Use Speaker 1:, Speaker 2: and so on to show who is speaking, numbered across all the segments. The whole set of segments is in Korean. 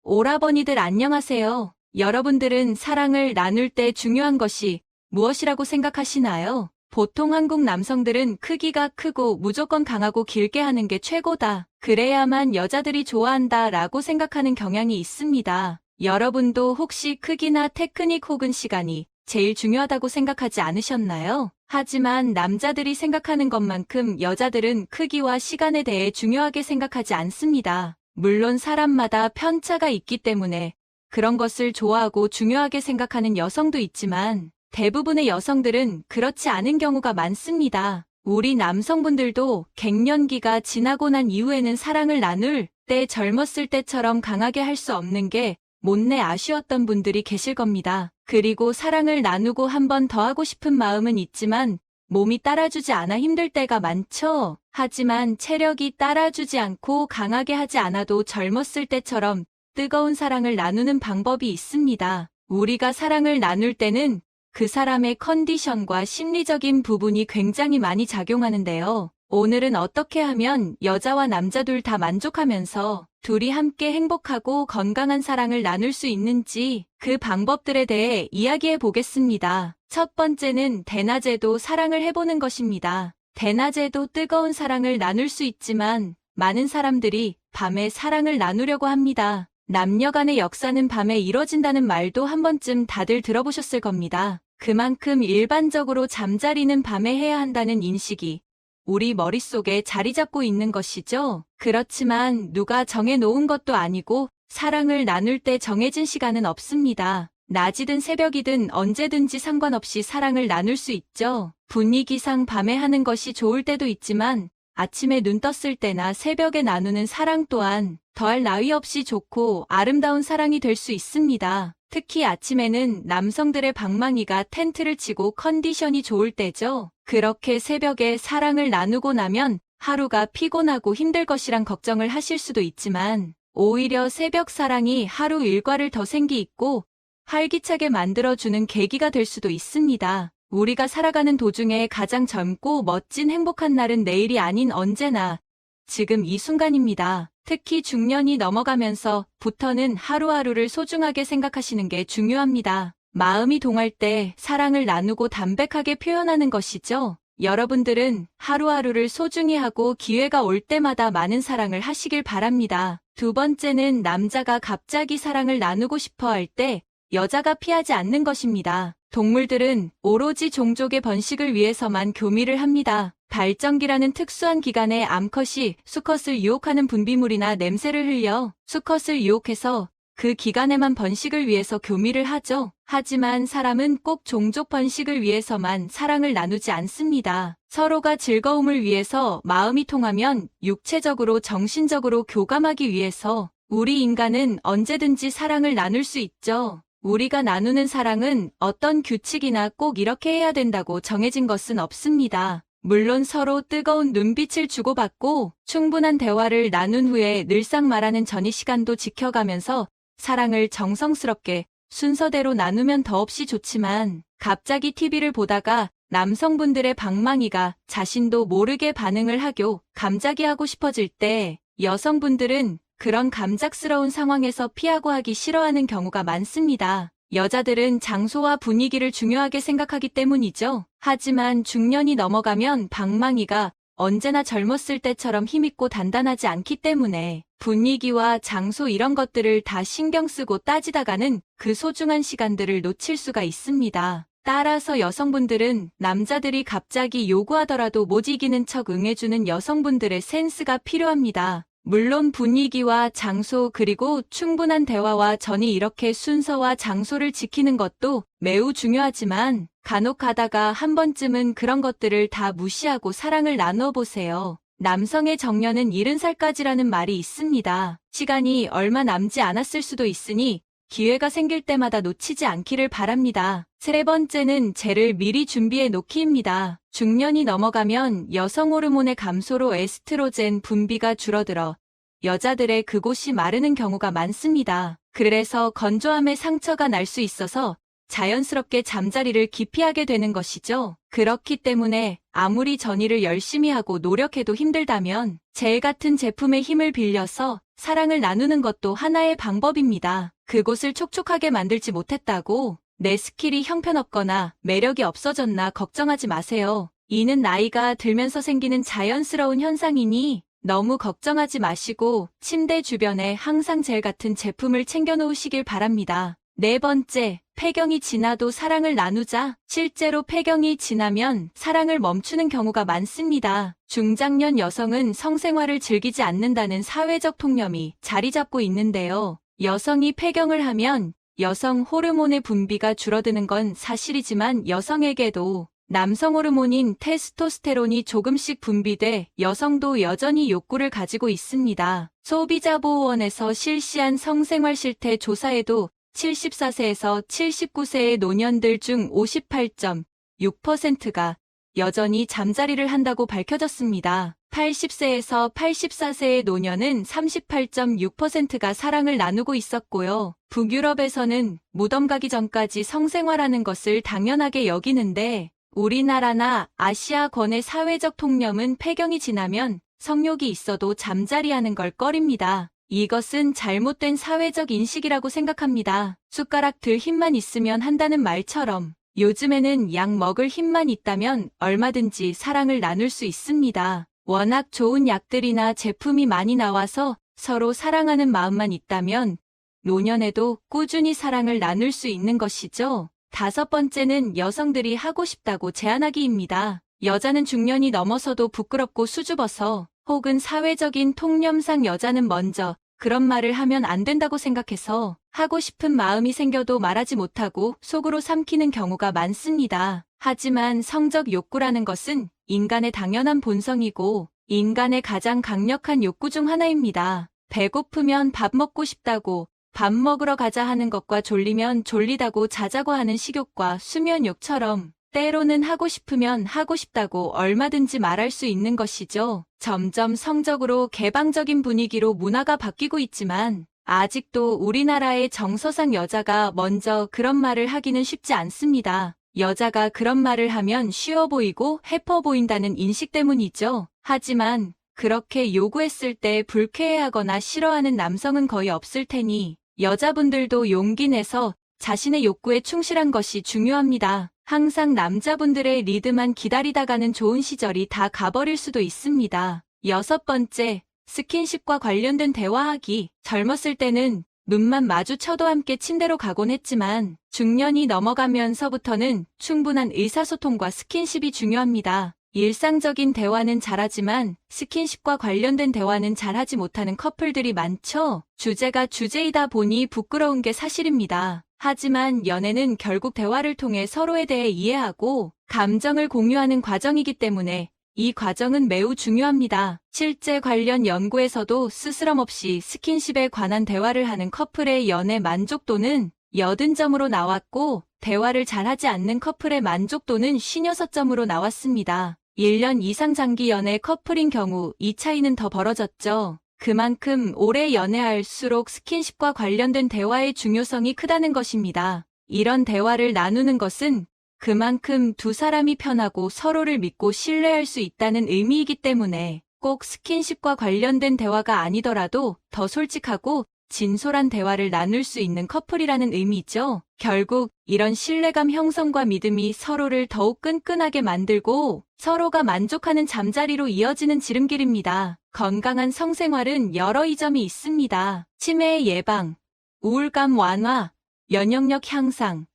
Speaker 1: 오라버니들 안녕하세요. 여러분들은 사랑을 나눌 때 중요한 것이 무엇이라고 생각하시나요? 보통 한국 남성들은 크기가 크고 무조건 강하고 길게 하는 게 최고다. 그래야만 여자들이 좋아한다 라고 생각하는 경향이 있습니다. 여러분도 혹시 크기나 테크닉 혹은 시간이 제일 중요하다고 생각하지 않으셨나요? 하지만 남자들이 생각하는 것만큼 여자들은 크기와 시간에 대해 중요하게 생각하지 않습니다. 물론 사람마다 편차가 있기 때문에 그런 것을 좋아하고 중요하게 생각하는 여성도 있지만 대부분의 여성들은 그렇지 않은 경우가 많습니다. 우리 남성분들도 갱년기가 지나고 난 이후에는 사랑을 나눌 때 젊었을 때처럼 강하게 할 수 없는 게 못내 아쉬웠던 분들이 계실 겁니다. 그리고 사랑을 나누고 한 번 더 하고 싶은 마음은 있지만 몸이 따라주지 않아 힘들 때가 많죠. 하지만 체력이 따라주지 않고 강하게 하지 않아도 젊었을 때처럼 뜨거운 사랑을 나누는 방법이 있습니다. 우리가 사랑을 나눌 때는 그 사람의 컨디션과 심리적인 부분이 굉장히 많이 작용하는데요. 오늘은 어떻게 하면 여자와 남자 둘 다 만족하면서 둘이 함께 행복하고 건강한 사랑을 나눌 수 있는지 그 방법들에 대해 이야기해 보겠습니다. 첫 번째는 대낮에도 사랑을 해보는 것입니다. 대낮에도 뜨거운 사랑을 나눌 수 있지만 많은 사람들이 밤에 사랑을 나누려고 합니다. 남녀 간의 역사는 밤에 이뤄진다는 말도 한 번쯤 다들 들어보셨을 겁니다. 그만큼 일반적으로 잠자리는 밤에 해야 한다는 인식이 우리 머릿속에 자리 잡고 있는 것이죠. 그렇지만 누가 정해놓은 것도 아니고 사랑을 나눌 때 정해진 시간은 없습니다. 낮이든 새벽이든 언제든지 상관없이 사랑을 나눌 수 있죠. 분위기상 밤에 하는 것이 좋을 때도 있지만 아침에 눈 떴을 때나 새벽에 나누는 사랑 또한 더할 나위 없이 좋고 아름다운 사랑이 될 수 있습니다. 특히 아침에는 남성들의 방망이가 텐트를 치고 컨디션이 좋을 때죠. 그렇게 새벽에 사랑을 나누고 나면 하루가 피곤하고 힘들 것이란 걱정을 하실 수도 있지만 오히려 새벽 사랑이 하루 일과를 더 생기 있고 활기차게 만들어주는 계기가 될 수도 있습니다. 우리가 살아가는 도중에 가장 젊고 멋진 행복한 날은 내일이 아닌 언제나 지금 이 순간입니다. 특히 중년이 넘어가면서부터는 하루하루를 소중하게 생각하시는 게 중요합니다. 마음이 동할 때 사랑을 나누고 담백하게 표현하는 것이죠. 여러분들은 하루하루를 소중히 하고 기회가 올 때마다 많은 사랑을 하시길 바랍니다. 두 번째는 남자가 갑자기 사랑을 나누고 싶어 할 때 여자가 피하지 않는 것입니다. 동물들은 오로지 종족의 번식을 위해서만 교미를 합니다. 발정기라는 특수한 기간에 암컷이 수컷을 유혹하는 분비물이나 냄새를 흘려 수컷을 유혹해서 그 기간에만 번식을 위해서 교미를 하죠. 하지만 사람은 꼭 종족 번식을 위해서만 사랑을 나누지 않습니다. 서로가 즐거움을 위해서 마음이 통하면 육체적으로 정신적으로 교감하기 위해서 우리 인간은 언제든지 사랑을 나눌 수 있죠. 우리가 나누는 사랑은 어떤 규칙이나 꼭 이렇게 해야 된다고 정해진 것은 없습니다. 물론 서로 뜨거운 눈빛을 주고받고 충분한 대화를 나눈 후에 늘상 말하는 전이 시간도 지켜가면서 사랑을 정성스럽게 순서대로 나누면 더없이 좋지만 갑자기 TV를 보다가 남성분들의 방망이가 자신도 모르게 반응을 하고 감작이 하고 싶어질 때 여성분들은 그런 감작스러운 상황에서 피하고 하기 싫어하는 경우가 많습니다. 여자들은 장소와 분위기를 중요하게 생각하기 때문이죠. 하지만 중년이 넘어가면 방망이가 언제나 젊었을 때처럼 힘있고 단단하지 않기 때문에 분위기와 장소 이런 것들을 다 신경 쓰고 따지다가는 그 소중한 시간들을 놓칠 수가 있습니다. 따라서 여성분들은 남자들이 갑자기 요구하더라도 못 이기는 척 응해주는 여성분들의 센스가 필요합니다. 물론 분위기와 장소 그리고 충분한 대화와 전이 이렇게 순서와 장소를 지키는 것도 매우 중요하지만 간혹 가다가 한 번쯤은 그런 것들을 다 무시하고 사랑을 나누어 보세요. 남성의 정년은 70살까지라는 말이 있습니다. 시간이 얼마 남지 않았을 수도 있으니 기회가 생길 때마다 놓치지 않기를 바랍니다. 세 번째는 쟤를 미리 준비해 놓기입니다. 중년이 넘어가면 여성 호르몬의 감소로 에스트로겐 분비가 줄어들어 여자들의 그곳이 마르는 경우가 많습니다. 그래서 건조함에 상처가 날 수 있어서 자연스럽게 잠자리를 기피하게 되는 것이죠. 그렇기 때문에 아무리 전이를 열심히 하고 노력해도 힘들다면 젤 같은 제품의 힘을 빌려서 사랑을 나누는 것도 하나의 방법입니다. 그곳을 촉촉하게 만들지 못했다고 내 스킬이 형편없거나 매력이 없어졌나 걱정하지 마세요. 이는 나이가 들면서 생기는 자연스러운 현상이니 너무 걱정하지 마시고 침대 주변에 항상 젤 같은 제품을 챙겨 놓으시길 바랍니다. 네 번째, 폐경이 지나도 사랑을 나누자. 실제로 폐경이 지나면 사랑을 멈추는 경우가 많습니다. 중장년 여성은 성생활을 즐기지 않는다는 사회적 통념이 자리 잡고 있는데요. 여성이 폐경을 하면 여성 호르몬의 분비가 줄어드는 건 사실이지만 여성에게도 남성 호르몬인 테스토스테론이 조금씩 분비돼 여성도 여전히 욕구를 가지고 있습니다. 소비자보호원에서 실시한 성생활 실태 조사에도 74세에서 79세의 노년들 중 58.6%가 여전히 잠자리를 한다고 밝혀졌습니다. 80세에서 84세의 노년은 38.6%가 사랑을 나누고 있었고요. 북유럽에서는 무덤 가기 전까지 성생활하는 것을 당연하게 여기는데 우리나라나 아시아권의 사회적 통념은 폐경이 지나면 성욕이 있어도 잠자리하는 걸 꺼립니다. 이것은 잘못된 사회적 인식이라고 생각합니다. 숟가락 들 힘만 있으면 한다는 말처럼 요즘에는 약 먹을 힘만 있다면 얼마든지 사랑을 나눌 수 있습니다. 워낙 좋은 약들이나 제품이 많이 나와서 서로 사랑하는 마음만 있다면 노년에도 꾸준히 사랑을 나눌 수 있는 것이죠. 다섯 번째는 여성들이 하고 싶다고 제안하기입니다. 여자는 중년이 넘어서도 부끄럽고 수줍어서 혹은 사회적인 통념상 여자는 먼저 그런 말을 하면 안 된다고 생각해서 하고 싶은 마음이 생겨도 말하지 못하고 속으로 삼키는 경우가 많습니다. 하지만 성적 욕구라는 것은 인간의 당연한 본성이고 인간의 가장 강력한 욕구 중 하나입니다. 배고프면 밥 먹고 싶다고 밥 먹으러 가자 하는 것과 졸리면 졸리다고 자자고 하는 식욕과 수면욕처럼 때로는 하고 싶으면 하고 싶다고 얼마든지 말할 수 있는 것이죠. 점점 성적으로 개방적인 분위기로 문화가 바뀌고 있지만 아직도 우리나라의 정서상 여자가 먼저 그런 말을 하기는 쉽지 않습니다. 여자가 그런 말을 하면 쉬워 보이고 해퍼 보인다는 인식 때문이죠. 하지만 그렇게 요구했을 때 불쾌해하거나 싫어하는 남성은 거의 없을 테니 여자분들도 용기 내서 자신의 욕구에 충실한 것이 중요합니다. 항상 남자분들의 리드만 기다리다가는 좋은 시절이 다 가버릴 수도 있습니다. 여섯 번째, 스킨십과 관련된 대화하기. 젊었을 때는 눈만 마주쳐도 함께 침대로 가곤 했지만 중년이 넘어가면서부터는 충분한 의사소통과 스킨십이 중요합니다. 일상적인 대화는 잘하지만 스킨십과 관련된 대화는 잘하지 못하는 커플들이 많죠. 주제가 주제이다 보니 부끄러운 게 사실입니다. 하지만 연애는 결국 대화를 통해 서로에 대해 이해하고 감정을 공유하는 과정이기 때문에 이 과정은 매우 중요합니다. 실제 관련 연구에서도 스스럼 없이 스킨십에 관한 대화를 하는 커플의 연애 만족도는 80점으로 나왔고 대화를 잘하지 않는 커플의 만족도는 56점으로 나왔습니다. 1년 이상 장기 연애 커플인 경우 이 차이는 더 벌어졌죠. 그만큼 오래 연애할수록 스킨십과 관련된 대화의 중요성이 크다는 것입니다. 이런 대화를 나누는 것은 그만큼 두 사람이 편하고 서로를 믿고 신뢰할 수 있다는 의미이기 때문에 꼭 스킨십과 관련된 대화가 아니더라도 더 솔직하고 진솔한 대화를 나눌 수 있는 커플이라는 의미죠. 결국 이런 신뢰감 형성과 믿음이 서로를 더욱 끈끈하게 만들고 서로가 만족하는 잠자리로 이어지는 지름길입니다. 건강한 성생활은 여러 이점이 있습니다. 치매 예방, 우울감 완화, 면역력 향상,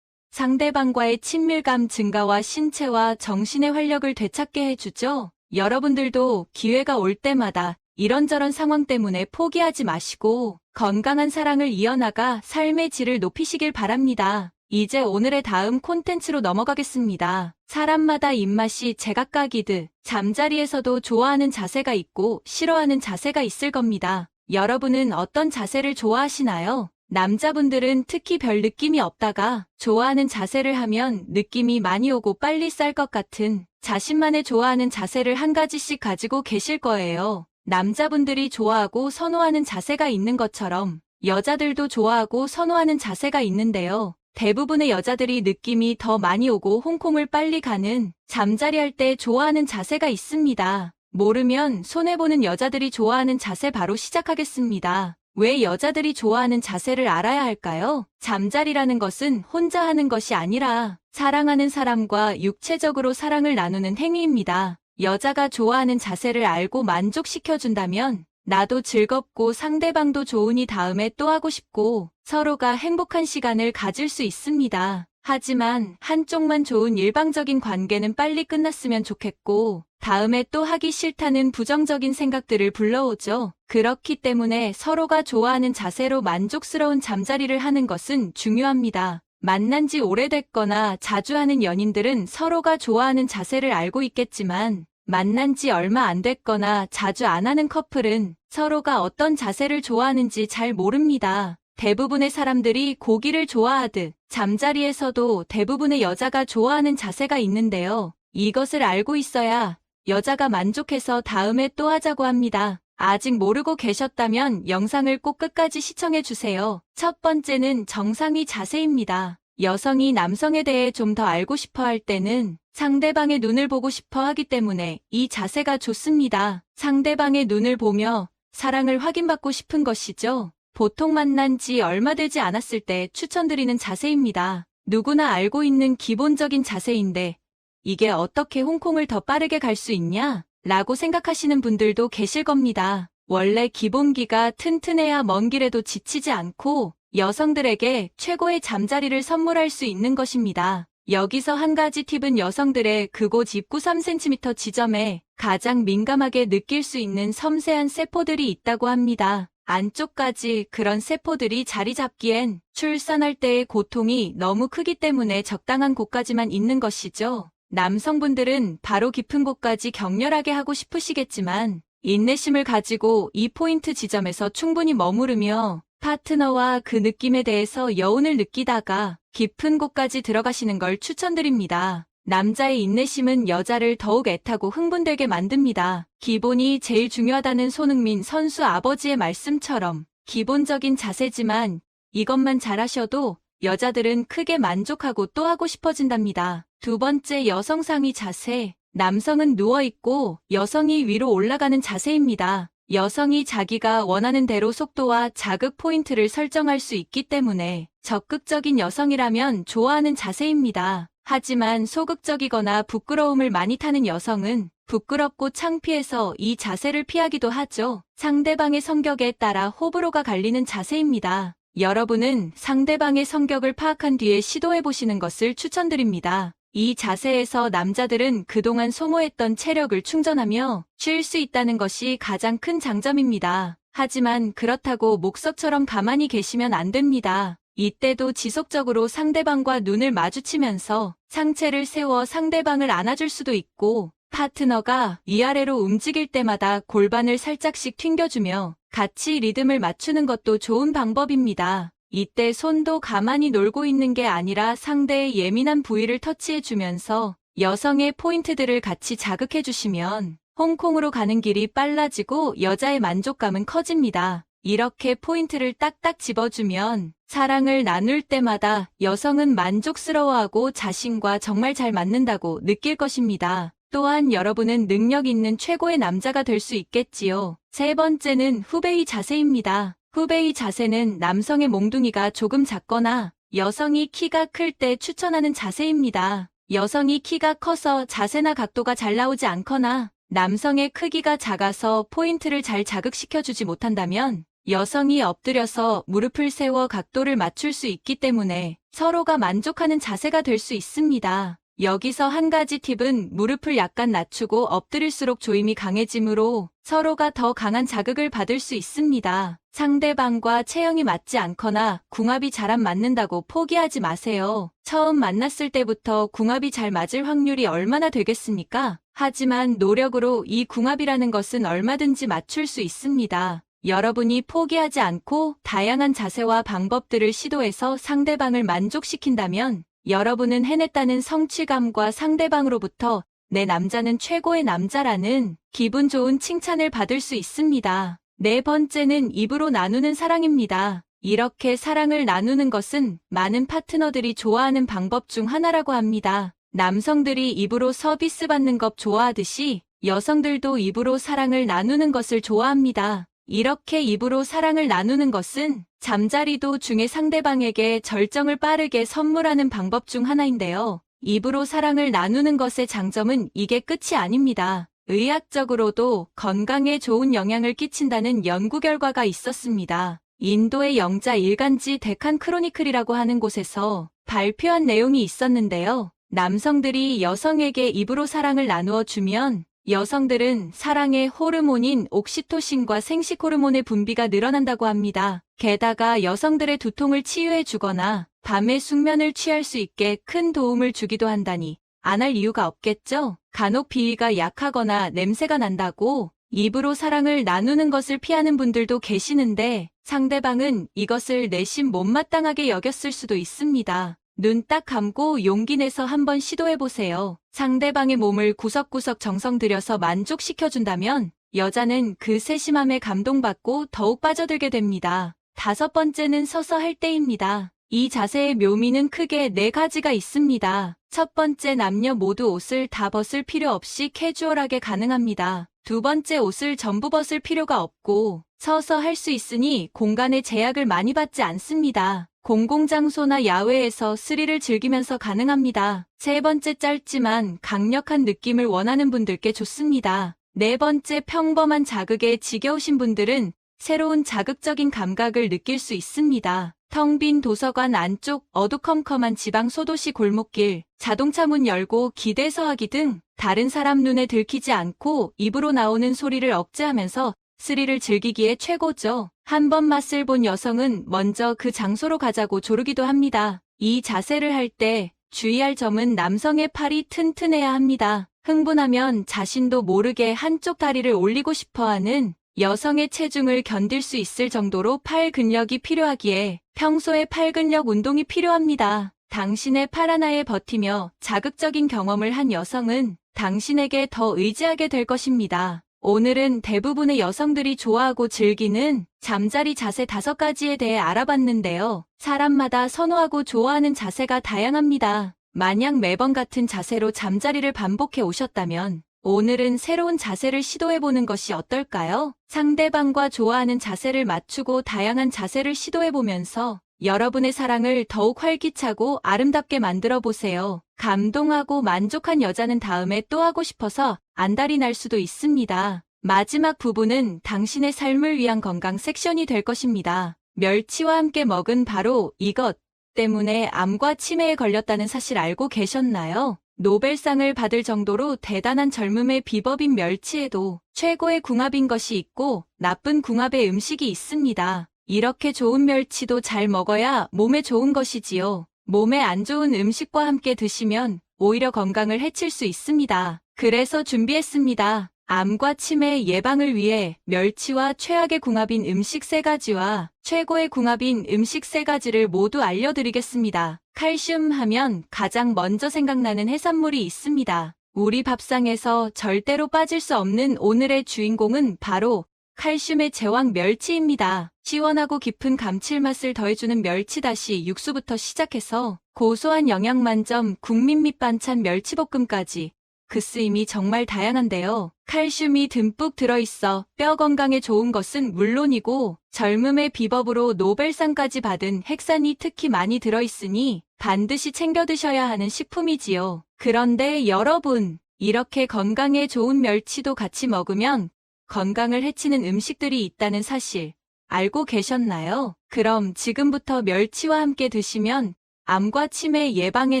Speaker 1: 상대방과의 친밀감 증가와 신체와 정신의 활력을 되찾게 해주죠. 여러분들도 기회가 올 때마다 이런저런 상황 때문에 포기하지 마시고 건강한 사랑을 이어나가 삶의 질을 높이시길 바랍니다. 이제 오늘의 다음 콘텐츠로 넘어가겠습니다. 사람마다 입맛이 제각각이듯 잠자리에서도 좋아하는 자세가 있고 싫어하는 자세가 있을 겁니다. 여러분은 어떤 자세를 좋아하시나요? 남자분들은 특히 별 느낌이 없다가 좋아하는 자세를 하면 느낌이 많이 오고 빨리 쌀 것 같은 자신만의 좋아하는 자세를 한 가지씩 가지고 계실 거예요. 남자분들이 좋아하고 선호하는 자세가 있는 것처럼 여자들도 좋아하고 선호하는 자세가 있는데요. 대부분의 여자들이 느낌이 더 많이 오고 홍콩을 빨리 가는 잠자리 할 때 좋아하는 자세가 있습니다. 모르면 손해보는 여자들이 좋아하는 자세 바로 시작하겠습니다. 왜 여자들이 좋아하는 자세를 알아야 할까요? 잠자리라는 것은 혼자 하는 것이 아니라 사랑하는 사람과 육체적으로 사랑을 나누는 행위입니다. 여자가 좋아하는 자세를 알고 만족시켜준다면 나도 즐겁고 상대방도 좋으니 다음에 또 하고 싶고 서로가 행복한 시간을 가질 수 있습니다. 하지만 한쪽만 좋은 일방적인 관계는 빨리 끝났으면 좋겠고 다음에 또 하기 싫다는 부정적인 생각들을 불러오죠. 그렇기 때문에 서로가 좋아하는 자세로 만족스러운 잠자리를 하는 것은 중요합니다. 만난 지 오래됐거나 자주 하는 연인들은 서로가 좋아하는 자세를 알고 있겠지만 만난 지 얼마 안 됐거나 자주 안 하는 커플은 서로가 어떤 자세를 좋아하는지 잘 모릅니다. 대부분의 사람들이 고기를 좋아하듯 잠자리에서도 대부분의 여자가 좋아하는 자세가 있는데요. 이것을 알고 있어야 여자가 만족해서 다음에 또 하자고 합니다. 아직 모르고 계셨다면 영상을 꼭 끝까지 시청해주세요. 첫 번째는 정상위 자세입니다. 여성이 남성에 대해 좀 더 알고 싶어 할 때는 상대방의 눈을 보고 싶어 하기 때문에 이 자세가 좋습니다. 상대방의 눈을 보며 사랑을 확인받고 싶은 것이죠. 보통 만난 지 얼마 되지 않았을 때 추천드리는 자세입니다. 누구나 알고 있는 기본적인 자세인데 이게 어떻게 홍콩을 더 빠르게 갈 수 있냐? 라고 생각하시는 분들도 계실 겁니다. 원래 기본기가 튼튼해야 먼 길에도 지치지 않고 여성들에게 최고의 잠자리를 선물할 수 있는 것입니다. 여기서 한 가지 팁은 여성들의 그곳 입구 3cm 지점에 가장 민감하게 느낄 수 있는 섬세한 세포들이 있다고 합니다. 안쪽까지 그런 세포들이 자리 잡기엔 출산할 때의 고통이 너무 크기 때문에 적당한 곳까지만 있는 것이죠. 남성분들은 바로 깊은 곳까지 격렬하게 하고 싶으시겠지만 인내심을 가지고 이 포인트 지점에서 충분히 머무르며 파트너와 그 느낌에 대해서 여운을 느끼다가 깊은 곳까지 들어가시는 걸 추천드립니다. 남자의 인내심은 여자를 더욱 애타고 흥분되게 만듭니다. 기본이 제일 중요하다는 손흥민 선수 아버지의 말씀처럼 기본적인 자세지만 이것만 잘하셔도 여자들은 크게 만족하고 또 하고 싶어진답니다. 두 번째, 여성 상위 자세. 남성은 누워있고 여성이 위로 올라가는 자세입니다. 여성이 자기가 원하는 대로 속도와 자극 포인트를 설정할 수 있기 때문에 적극적인 여성이라면 좋아하는 자세입니다. 하지만 소극적이거나 부끄러움을 많이 타는 여성은 부끄럽고 창피해서 이 자세를 피하기도 하죠. 상대방의 성격에 따라 호불호가 갈리는 자세입니다. 여러분은 상대방의 성격을 파악한 뒤에 시도해보시는 것을 추천드립니다. 이 자세에서 남자들은 그동안 소모했던 체력을 충전하며 쉴 수 있다는 것이 가장 큰 장점입니다. 하지만 그렇다고 목석처럼 가만히 계시면 안 됩니다. 이때도 지속적으로 상대방과 눈을 마주치면서 상체를 세워 상대방을 안아줄 수도 있고 파트너가 위아래로 움직일 때마다 골반을 살짝씩 튕겨주며 같이 리듬을 맞추는 것도 좋은 방법입니다. 이때 손도 가만히 놀고 있는 게 아니라 상대의 예민한 부위를 터치해주면서 여성의 포인트들을 같이 자극해주시면 홍콩으로 가는 길이 빨라지고 여자의 만족감은 커집니다. 이렇게 포인트를 딱딱 집어주면 사랑을 나눌 때마다 여성은 만족스러워하고 자신과 정말 잘 맞는다고 느낄 것입니다. 또한 여러분은 능력 있는 최고의 남자가 될 수 있겠지요. 세 번째는 후베이 자세입니다. 후베이 자세는 남성의 몽둥이가 조금 작거나 여성이 키가 클 때 추천하는 자세입니다. 여성이 키가 커서 자세나 각도가 잘 나오지 않거나 남성의 크기가 작아서 포인트를 잘 자극시켜주지 못한다면 여성이 엎드려서 무릎을 세워 각도를 맞출 수 있기 때문에 서로가 만족하는 자세가 될 수 있습니다. 여기서 한 가지 팁은 무릎을 약간 낮추고 엎드릴수록 조임이 강해지므로 서로가 더 강한 자극을 받을 수 있습니다. 상대방과 체형이 맞지 않거나 궁합이 잘 안 맞는다고 포기하지 마세요. 처음 만났을 때부터 궁합이 잘 맞을 확률이 얼마나 되겠습니까? 하지만 노력으로 이 궁합이라는 것은 얼마든지 맞출 수 있습니다. 여러분이 포기하지 않고 다양한 자세와 방법들을 시도해서 상대방을 만족시킨다면 여러분은 해냈다는 성취감과 상대방으로부터 내 남자는 최고의 남자라는 기분 좋은 칭찬을 받을 수 있습니다. 네 번째는 입으로 나누는 사랑입니다. 이렇게 사랑을 나누는 것은 많은 파트너들이 좋아하는 방법 중 하나라고 합니다. 남성들이 입으로 서비스 받는 것 좋아하듯이 여성들도 입으로 사랑을 나누는 것을 좋아합니다. 이렇게 입으로 사랑을 나누는 것은 잠자리도 중에 상대방에게 절정을 빠르게 선물하는 방법 중 하나인데요. 입으로 사랑을 나누는 것의 장점은 이게 끝이 아닙니다. 의학적으로도 건강에 좋은 영향을 끼친다는 연구 결과가 있었습니다. 인도의 영자 일간지 데칸 크로니클이라고 하는 곳에서 발표한 내용이 있었는데요. 남성들이 여성에게 입으로 사랑을 나누어 주면 여성들은 사랑의 호르몬인 옥시토신과 생식 호르몬의 분비가 늘어난다고 합니다. 게다가 여성들의 두통을 치유해 주거나 밤에 숙면을 취할 수 있게 큰 도움을 주기도 한다니 안 할 이유가 없겠죠? 간혹 비위가 약하거나 냄새가 난다고 입으로 사랑을 나누는 것을 피하는 분들도 계시는데 상대방은 이것을 내심 못마땅하게 여겼을 수도 있습니다. 눈 딱 감고 용기 내서 한번 시도해보세요. 상대방의 몸을 구석구석 정성 들여서 만족시켜준다면 여자는 그 세심함에 감동받고 더욱 빠져들게 됩니다. 5번째는 서서 할 때입니다. 이 자세의 묘미는 크게 4가지가 있습니다. 첫 번째, 남녀 모두 옷을 다 벗을 필요 없이 캐주얼하게 가능합니다. 두 번째, 옷을 전부 벗을 필요가 없고 서서 할 수 있으니 공간의 제약을 많이 받지 않습니다. 공공장소나 야외에서 스릴을 즐기면서 가능합니다. 세 번째, 짧지만 강력한 느낌을 원하는 분들께 좋습니다. 네 번째, 평범한 자극에 지겨우신 분들은 새로운 자극적인 감각을 느낄 수 있습니다. 텅 빈 도서관 안쪽 어두컴컴한 지방 소도시 골목길, 자동차 문 열고 기대서 하기 등 다른 사람 눈에 들키지 않고 입으로 나오는 소리를 억제하면서 스릴을 즐기기에 최고죠. 한번 맛을 본 여성은 먼저 그 장소로 가자고 조르기도 합니다. 이 자세를 할 때 주의할 점은 남성의 팔이 튼튼해야 합니다. 흥분하면 자신도 모르게 한쪽 다리를 올리고 싶어하는 여성의 체중을 견딜 수 있을 정도로 팔 근력이 필요하기에 평소에 팔 근력 운동이 필요합니다. 당신의 팔 하나에 버티며 자극적인 경험을 한 여성은 당신에게 더 의지하게 될 것입니다. 오늘은 대부분의 여성들이 좋아하고 즐기는 잠자리 자세 5가지에 대해 알아봤는데요. 사람마다 선호하고 좋아하는 자세가 다양합니다. 만약 매번 같은 자세로 잠자리를 반복해 오셨다면 오늘은 새로운 자세를 시도해보는 것이 어떨까요? 상대방과 좋아하는 자세를 맞추고 다양한 자세를 시도해보면서 여러분의 사랑을 더욱 활기차고 아름답게 만들어 보세요. 감동하고 만족한 여자는 다음에 또 하고 싶어서 안달이 날 수도 있습니다. 마지막 부분은 당신의 삶을 위한 건강 섹션이 될 것입니다. 멸치와 함께 먹은 바로 이것 때문에 암과 치매에 걸렸다는 사실 알고 계셨나요? 노벨상을 받을 정도로 대단한 젊음의 비법인 멸치에도 최고의 궁합인 것이 있고 나쁜 궁합의 음식이 있습니다. 이렇게 좋은 멸치도 잘 먹어야 몸에 좋은 것이지요. 몸에 안 좋은 음식과 함께 드시면 오히려 건강을 해칠 수 있습니다. 그래서 준비했습니다. 암과 치매 예방을 위해 멸치와 최악의 궁합인 음식 3가지와 최고의 궁합인 음식 3가지를 모두 알려드리겠습니다. 칼슘 하면 가장 먼저 생각나는 해산물이 있습니다. 우리 밥상에서 절대로 빠질 수 없는 오늘의 주인공은 바로 칼슘의 제왕 멸치입니다. 시원하고 깊은 감칠맛을 더해주는 멸치다시 육수부터 시작해서 고소한 영양 만점 국민 밑반찬 멸치볶음까지 그 쓰임이 정말 다양한데요. 칼슘이 듬뿍 들어있어 뼈 건강에 좋은 것은 물론이고 젊음의 비법으로 노벨상까지 받은 핵산이 특히 많이 들어있으니 반드시 챙겨 드셔야 하는 식품이지요. 그런데 여러분, 이렇게 건강에 좋은 멸치도 같이 먹으면 건강을 해치는 음식들이 있다는 사실 알고 계셨나요? 그럼 지금부터 멸치와 함께 드시면 암과 치매 예방에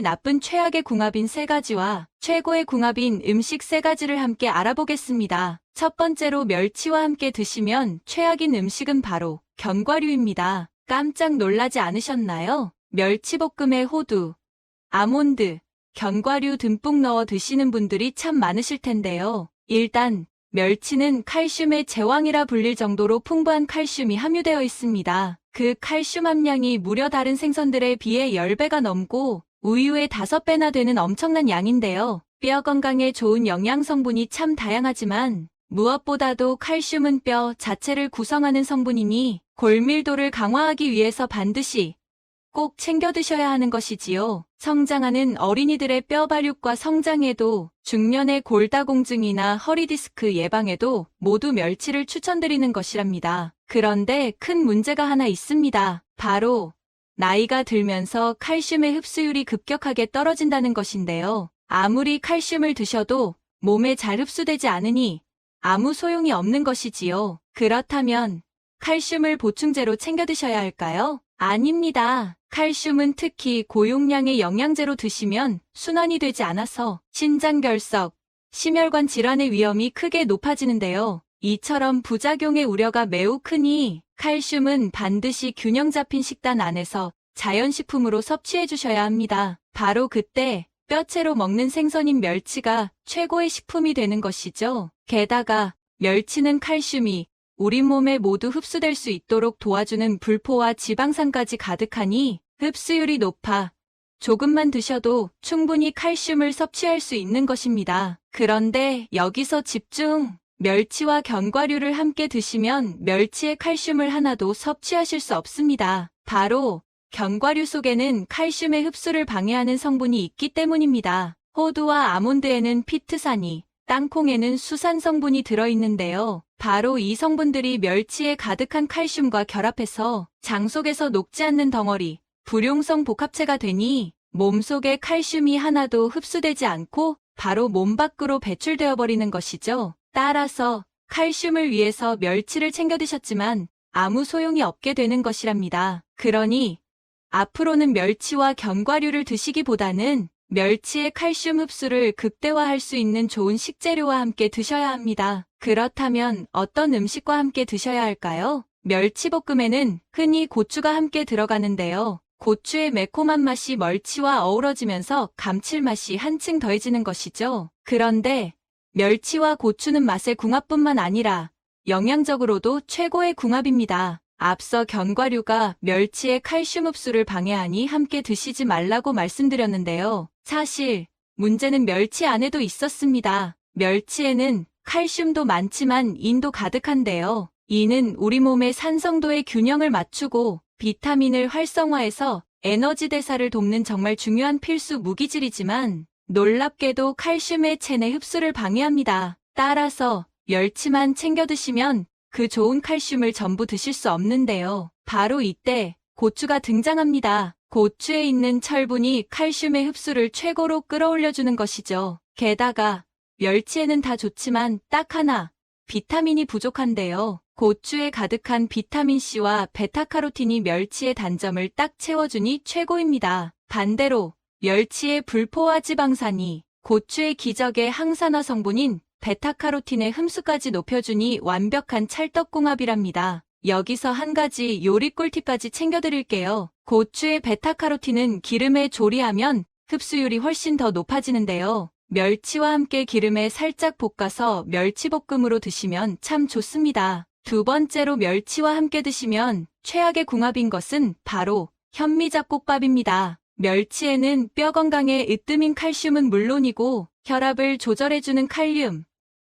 Speaker 1: 나쁜 최악의 궁합인 3가지와 최고의 궁합인 음식 3가지를 함께 알아보겠습니다. 첫 번째로 멸치와 함께 드시면 최악인 음식은 바로 견과류입니다. 깜짝 놀라지 않으셨나요? 멸치볶음에 호두, 아몬드, 견과류 듬뿍 넣어 드시는 분들이 참 많으실 텐데요. 일단 멸치는 칼슘의 제왕이라 불릴 정도로 풍부한 칼슘이 함유되어 있습니다. 그 칼슘 함량이 무려 다른 생선들에 비해 10배가 넘고 우유의 5배나 되는 엄청난 양인데요. 뼈 건강에 좋은 영양 성분이 참 다양하지만 무엇보다도 칼슘은 뼈 자체를 구성하는 성분이니 골밀도를 강화하기 위해서 반드시 꼭 챙겨 드셔야 하는 것이지요. 성장하는 어린이들의 뼈 발육과 성장에도, 중년의 골다공증이나 허리디스크 예방에도 모두 멸치를 추천드리는 것이랍니다. 그런데 큰 문제가 하나 있습니다. 바로 나이가 들면서 칼슘의 흡수율이 급격하게 떨어진다는 것인데요. 아무리 칼슘을 드셔도 몸에 잘 흡수되지 않으니 아무 소용이 없는 것이지요. 그렇다면 칼슘을 보충제로 챙겨 드셔야 할까요? 아닙니다. 칼슘은 특히 고용량의 영양제로 드시면 순환이 되지 않아서 신장결석, 심혈관 질환의 위험이 크게 높아지는데요. 이처럼 부작용의 우려가 매우 크니 칼슘은 반드시 균형 잡힌 식단 안에서 자연식품으로 섭취해 주셔야 합니다. 바로 그때 뼈채로 먹는 생선인 멸치가 최고의 식품이 되는 것이죠. 게다가 멸치는 칼슘이 우리 몸에 모두 흡수될 수 있도록 도와주는 불포와 지방산까지 가득하니 흡수율이 높아 조금만 드셔도 충분히 칼슘을 섭취할 수 있는 것입니다. 그런데 여기서 집중! 멸치와 견과류를 함께 드시면 멸치의 칼슘을 하나도 섭취하실 수 없습니다. 바로 견과류 속에는 칼슘의 흡수를 방해하는 성분이 있기 때문입니다. 호두와 아몬드에는 피트산이, 땅콩에는 수산 성분이 들어있는데요. 바로 이 성분들이 멸치에 가득한 칼슘과 결합해서 장 속에서 녹지 않는 덩어리, 불용성 복합체가 되니 몸속에 칼슘이 하나도 흡수되지 않고 바로 몸 밖으로 배출되어 버리는 것이죠. 따라서 칼슘을 위해서 멸치를 챙겨 드셨지만 아무 소용이 없게 되는 것이랍니다. 그러니 앞으로는 멸치와 견과류를 드시기보다는 멸치의 칼슘 흡수를 극대화할 수 있는 좋은 식재료와 함께 드셔야 합니다. 그렇다면 어떤 음식과 함께 드셔야 할까요? 멸치볶음에는 흔히 고추가 함께 들어가는데요. 고추의 매콤한 맛이 멸치와 어우러지면서 감칠맛이 한층 더해지는 것이죠. 그런데 멸치와 고추는 맛의 궁합뿐만 아니라 영양적으로도 최고의 궁합입니다. 앞서 견과류가 멸치의 칼슘 흡수를 방해하니 함께 드시지 말라고 말씀드렸는데요. 사실 문제는 멸치 안에도 있었습니다. 멸치에는 칼슘도 많지만 인도 가득한데요. 이는 우리 몸의 산성도의 균형을 맞추고 비타민을 활성화해서 에너지 대사를 돕는 정말 중요한 필수 무기질이지만 놀랍게도 칼슘의 체내 흡수를 방해합니다. 따라서 멸치만 챙겨 드시면 그 좋은 칼슘을 전부 드실 수 없는데요. 바로 이때 고추가 등장합니다. 고추에 있는 철분이 칼슘의 흡수를 최고로 끌어올려주는 것이죠. 게다가 멸치에는 다 좋지만 딱 하나, 비타민이 부족한데요. 고추에 가득한 비타민C와 베타카로틴이 멸치의 단점을 딱 채워주니 최고입니다. 반대로 멸치의 불포화 지방산이 고추의 기적의 항산화 성분인 베타카로틴의 흠수까지 높여주니 완벽한 찰떡궁합이랍니다. 여기서 한 가지 요리 꿀팁까지 챙겨드릴게요. 고추의 베타카로틴은 기름에 조리하면 흡수율이 훨씬 더 높아지는데요. 멸치와 함께 기름에 살짝 볶아서 멸치볶음으로 드시면 참 좋습니다. 두 번째로 멸치와 함께 드시면 최악의 궁합인 것은 바로 현미잡곡밥입니다. 멸치에는 뼈 건강에 으뜸인 칼슘은 물론이고 혈압을 조절해주는 칼륨,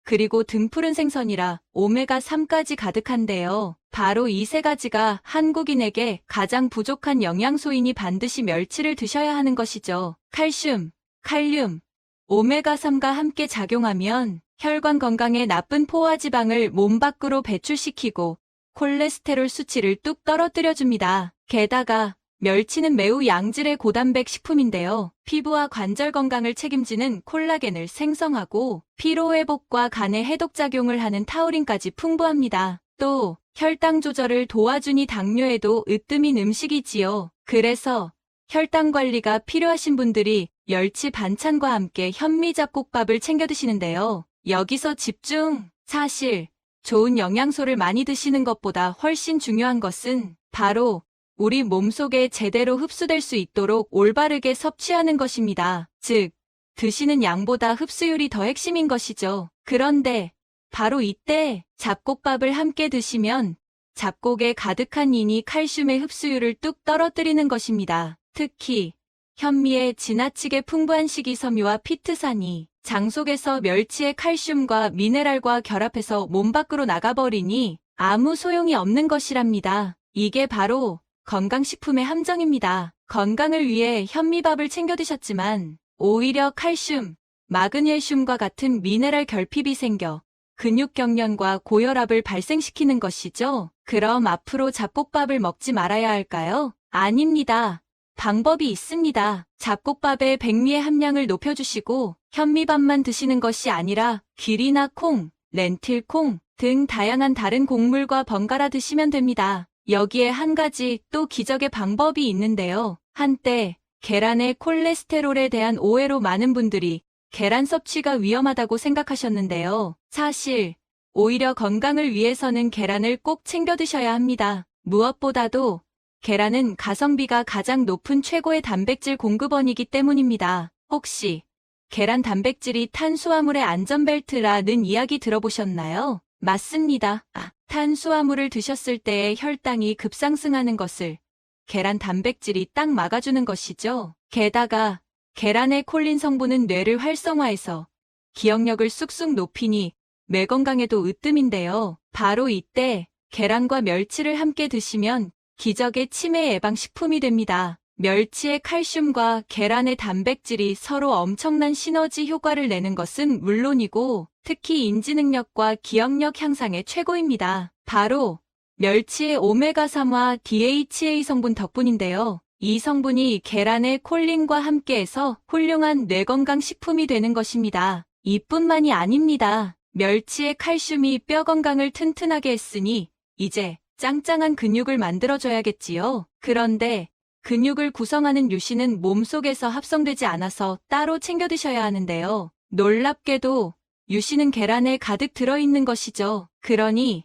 Speaker 1: 그리고 등푸른 생선이라 오메가3까지 가득한데요. 바로 이 세 가지가 한국인에게 가장 부족한 영양소이니 반드시 멸치를 드셔야 하는 것이죠. 칼슘, 칼륨, 오메가3가 함께 작용하면 혈관 건강에 나쁜 포화지방을 몸 밖으로 배출시키고 콜레스테롤 수치를 뚝 떨어뜨려줍니다. 게다가 멸치는 매우 양질의 고단백 식품인데요. 피부와 관절 건강을 책임지는 콜라겐을 생성하고 피로회복과 간에 해독작용을 하는 타우린까지 풍부합니다. 또 혈당 조절을 도와주니 당뇨에도 으뜸인 음식이지요. 그래서 혈당 관리가 필요하신 분들이 멸치 반찬과 함께 현미잡곡밥을 챙겨 드시는데요. 여기서 집중! 사실 좋은 영양소를 많이 드시는 것보다 훨씬 중요한 것은 바로 우리 몸속에 제대로 흡수될 수 있도록 올바르게 섭취하는 것입니다. 즉, 드시는 양보다 흡수율이 더 핵심인 것이죠. 그런데 바로 이때 잡곡밥을 함께 드시면 잡곡에 가득한 인이 칼슘의 흡수율을 뚝 떨어뜨리는 것입니다. 특히 현미에 지나치게 풍부한 식이섬유와 피트산이 장 속에서 멸치의 칼슘과 미네랄과 결합해서 몸 밖으로 나가버리니 아무 소용이 없는 것이랍니다. 이게 바로 건강식품의 함정입니다. 건강을 위해 현미밥을 챙겨 드셨지만 오히려 칼슘, 마그네슘과 같은 미네랄 결핍이 생겨 근육 경련과 고혈압을 발생시키는 것이죠. 그럼 앞으로 잡곡밥을 먹지 말아야 할까요? 아닙니다. 방법이 있습니다. 잡곡밥의 백미의 함량을 높여주시고 현미밥만 드시는 것이 아니라 귀리나 콩, 렌틸콩 등 다양한 다른 곡물과 번갈아 드시면 됩니다. 여기에 한 가지 또 기적의 방법이 있는데요. 한때 계란의 콜레스테롤에 대한 오해로 많은 분들이 계란 섭취가 위험하다고 생각하셨는데요. 사실 오히려 건강을 위해서는 계란을 꼭 챙겨 드셔야 합니다. 무엇보다도 계란은 가성비가 가장 높은 최고의 단백질 공급원이기 때문입니다. 혹시 계란 단백질이 탄수화물의 안전벨트라는 이야기 들어보셨나요? 맞습니다. 탄수화물을 드셨을 때의 혈당이 급상승하는 것을 계란 단백질이 딱 막아주는 것이죠. 게다가 계란의 콜린 성분은 뇌를 활성화해서 기억력을 쑥쑥 높이니 뇌 건강에도 으뜸인데요. 바로 이때 계란과 멸치를 함께 드시면 기적의 치매 예방 식품이 됩니다. 멸치의 칼슘과 계란의 단백질이 서로 엄청난 시너지 효과를 내는 것은 물론이고 특히 인지 능력과 기억력 향상에 최고입니다. 바로 멸치의 오메가3와 DHA 성분 덕분인데요. 이 성분이 계란의 콜린과 함께해서 훌륭한 뇌건강 식품이 되는 것입니다. 이뿐만이 아닙니다. 멸치의 칼슘이 뼈 건강을 튼튼하게 했으니 이제 짱짱한 근육을 만들어줘야겠지요. 그런데 근육을 구성하는 유신은 몸속에서 합성되지 않아서 따로 챙겨 드셔야 하는데요. 놀랍게도 유신은 계란에 가득 들어있는 것이죠. 그러니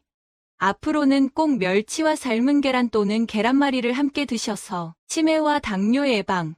Speaker 1: 앞으로는 꼭 멸치와 삶은 계란 또는 계란말이를 함께 드셔서 치매와 당뇨 예방,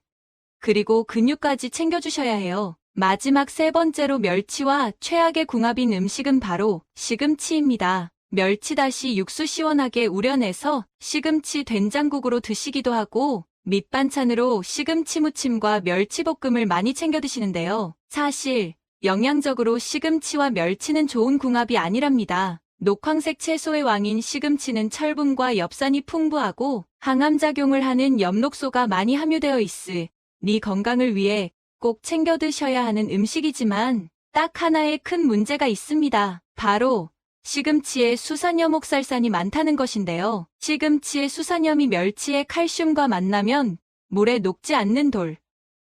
Speaker 1: 그리고 근육까지 챙겨주셔야 해요. 마지막 세 번째로 멸치와 최악의 궁합인 음식은 바로 시금치입니다. 멸치 다시 육수 시원하게 우려내서 시금치 된장국으로 드시기도 하고 밑반찬으로 시금치 무침과 멸치볶음을 많이 챙겨 드시는데요. 사실 영양적으로 시금치와 멸치는 좋은 궁합이 아니랍니다. 녹황색 채소의 왕인 시금치는 철분과 엽산이 풍부하고 항암작용을 하는 엽록소가 많이 함유되어 있으니 건강을 위해 꼭 챙겨 드셔야 하는 음식이지만 딱 하나의 큰 문제가 있습니다. 바로 시금치에 수산염옥살산이 많다는 것인데요. 시금치의 수산염이 멸치의 칼슘과 만나면 물에 녹지 않는 돌,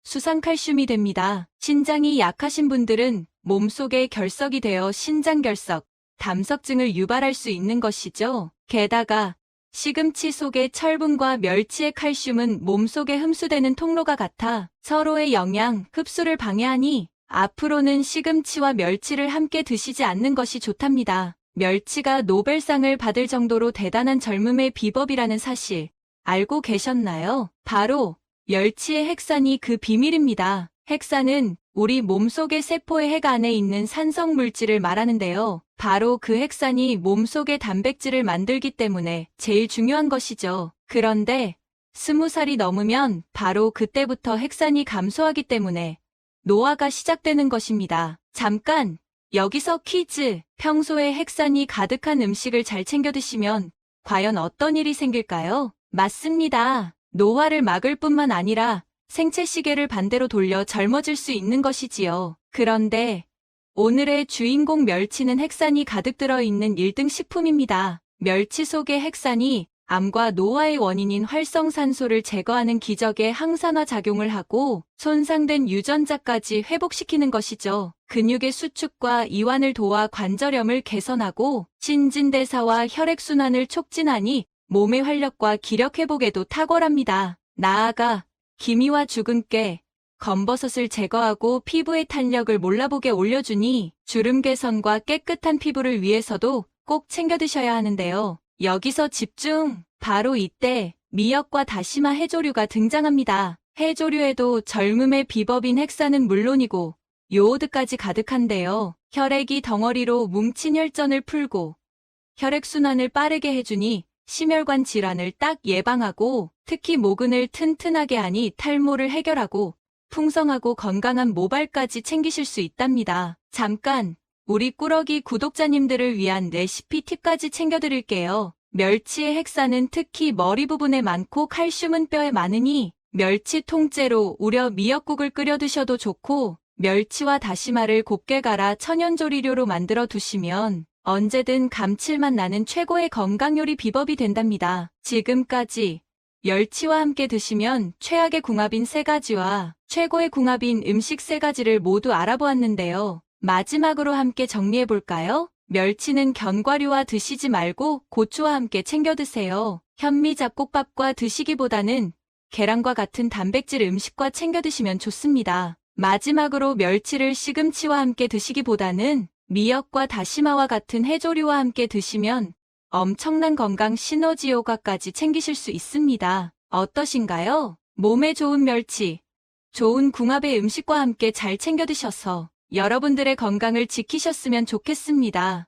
Speaker 1: 수산칼슘이 됩니다. 신장이 약하신 분들은 몸속에 결석이 되어 신장결석, 담석증을 유발할 수 있는 것이죠. 게다가 시금치 속의 철분과 멸치의 칼슘은 몸속에 흡수되는 통로가 같아 서로의 영양, 흡수를 방해하니 앞으로는 시금치와 멸치를 함께 드시지 않는 것이 좋답니다. 멸치가 노벨상을 받을 정도로 대단한 젊음의 비법이라는 사실 알고 계셨나요? 바로 멸치의 핵산이 그 비밀입니다. 핵산은 우리 몸속의 세포의 핵 안에 있는 산성 물질을 말하는데요. 바로 그 핵산이 몸속의 단백질을 만들기 때문에 제일 중요한 것이죠. 그런데 20살이 넘으면 바로 그때부터 핵산이 감소하기 때문에 노화가 시작되는 것입니다. 잠깐 여기서 퀴즈. 평소에 핵산이 가득한 음식을 잘 챙겨 드시면 과연 어떤 일이 생길까요? 맞습니다. 노화를 막을 뿐만 아니라 생체 시계를 반대로 돌려 젊어질 수 있는 것이지요. 그런데 오늘의 주인공 멸치는 핵산이 가득 들어있는 1등 식품입니다. 멸치 속의 핵산이 암과 노화의 원인인 활성산소를 제거하는 기적의 항산화 작용을 하고 손상된 유전자까지 회복시키는 것이죠. 근육의 수축과 이완을 도와 관절염을 개선하고 신진대사와 혈액순환을 촉진하니 몸의 활력과 기력 회복에도 탁월합니다. 나아가 기미와 죽은 깨, 검버섯을 제거하고 피부의 탄력을 몰라보게 올려주니 주름 개선과 깨끗한 피부를 위해서도 꼭 챙겨 드셔야 하는데요. 여기서 집중! 바로 이때 미역과 다시마 해조류가 등장합니다. 해조류에도 젊음의 비법인 핵산은 물론이고 요오드까지 가득한데요. 혈액이 덩어리로 뭉친 혈전을 풀고 혈액순환을 빠르게 해주니 심혈관 질환을 딱 예방하고 특히 모근을 튼튼하게 하니 탈모를 해결하고 풍성하고 건강한 모발까지 챙기실 수 있답니다. 잠깐! 우리 꾸러기 구독자님들을 위한 레시피 팁까지 챙겨드릴게요. 멸치의 핵산은 특히 머리 부분에 많고 칼슘은 뼈에 많으니 멸치 통째로 우려 미역국을 끓여 드셔도 좋고 멸치와 다시마를 곱게 갈아 천연조리료로 만들어 두시면 언제든 감칠맛 나는 최고의 건강요리 비법이 된답니다. 지금까지 멸치와 함께 드시면 최악의 궁합인 3가지와 최고의 궁합인 음식 3가지를 모두 알아보았는데요. 마지막으로 함께 정리해볼까요? 멸치는 견과류와 드시지 말고 고추와 함께 챙겨 드세요. 현미 잡곡밥과 드시기보다는 계란과 같은 단백질 음식과 챙겨 드시면 좋습니다. 마지막으로 멸치를 시금치와 함께 드시기보다는 미역과 다시마와 같은 해조류와 함께 드시면 엄청난 건강 시너지 효과까지 챙기실 수 있습니다. 어떠신가요? 몸에 좋은 멸치, 좋은 궁합의 음식과 함께 잘 챙겨 드셔서 여러분들의 건강을 지키셨으면 좋겠습니다.